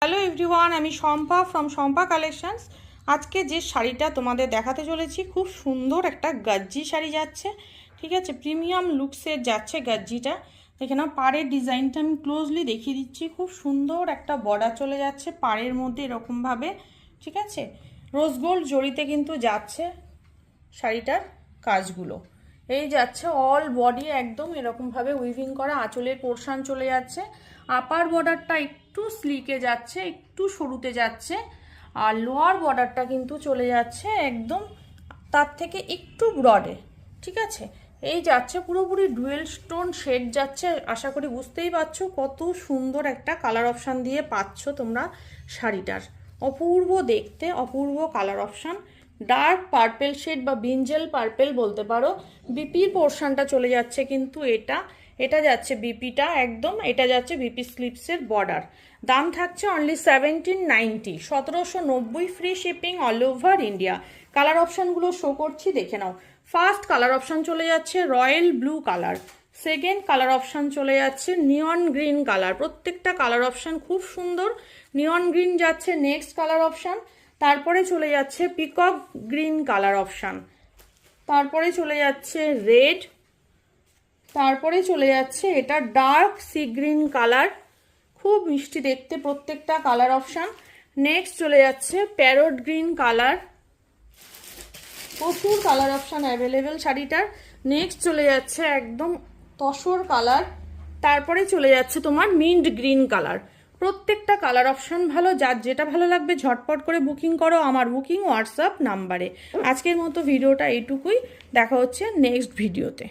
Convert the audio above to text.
Hello everyone, আমি Shampa from Shampa collections. আজকে যে শাড়িটা তোমাদের দেখাতে চলেছি খুব সুন্দর একটা গাজ্জি শাড়ি যাচ্ছে, ঠিক আছে, প্রিমিয়াম লুকসের যাচ্ছে গাজ্জিটা। এখানে পাড়ের ডিজাইনটা আমি ক্লোজলি দেখিয়ে দিচ্ছি। খুব সুন্দর একটা বর্ডার চলে যাচ্ছে পাড়ের মধ্যে এরকমভাবে, ঠিক আছে। রোজ গোল্ড জড়িতে কিন্তু যাচ্ছে শাড়িটার কাজগুলো। এই যাচ্ছে অল বডি একদম এরকমভাবে উইভিং করা, আঁচলের পোর্শন চলে যাচ্ছে। আপার বর্ডারটা একটু স্লিকে যাচ্ছে, একটু সরুতে যাচ্ছে, আর লোয়ার বর্ডারটা কিন্তু চলে যাচ্ছে একদম তার থেকে একটু ব্রডে, ঠিক আছে। এই যাচ্ছে পুরোপুরি ডুয়েল স্টোন শেড যাচ্ছে। আশা করি বুঝতেই পারছো কত সুন্দর একটা কালার অপশান দিয়ে পাচ্ছ তোমরা শাড়িটার। অপূর্ব দেখতে, অপূর্ব colour option. Dark purple shade বা ব্রিঞ্জেল পার্পেল বলতে পারো। বিপির পোর্শনটা চলে যাচ্ছে কিন্তু এটা যাচ্ছে বিপিটা একদম, এটা যাচ্ছে বিপি স্লিপসের বর্ডার। দাম থাকছে only 1790, 1790 free shipping all over India. Colour অপশানগুলো শো করছি, দেখে নাও। ফার্স্ট কালার অপশান চলে যাচ্ছে royal blue colour. Second colour option চলে যাচ্ছে নিয়ন গ্রিন কালার। প্রত্যেকটা কালার অপশান খুব সুন্দর। নিয়ন গ্রিন যাচ্ছে নেক্সট কালার অপশান, তারপরে চলে যাচ্ছে পিকক গ্রিন কালার অপশান, তারপরে চলে যাচ্ছে রেড, তারপরে চলে যাচ্ছে এটা ডার্ক সি গ্রিন কালার, খুব মিষ্টি দেখতে প্রত্যেকটা কালার অপশান। নেক্সট চলে যাচ্ছে প্যারট গ্রিন কালার, প্রচুর কালার অপশান অ্যাভেলেবেল শাড়িটার। নেক্সট চলে যাচ্ছে একদম তসর কালার, তারপরে চলে যাচ্ছে তোমার মিন্ট গ্রিন কালার। প্রত্যেকটা কালার অপশান ভালো, যার যেটা ভালো লাগবে ঝটপট করে বুকিং করো আমার বুকিং হোয়াটসঅ্যাপ নাম্বারে। আজকের মতো ভিডিওটা এইটুকুই, দেখা হচ্ছে নেক্সট ভিডিওতে।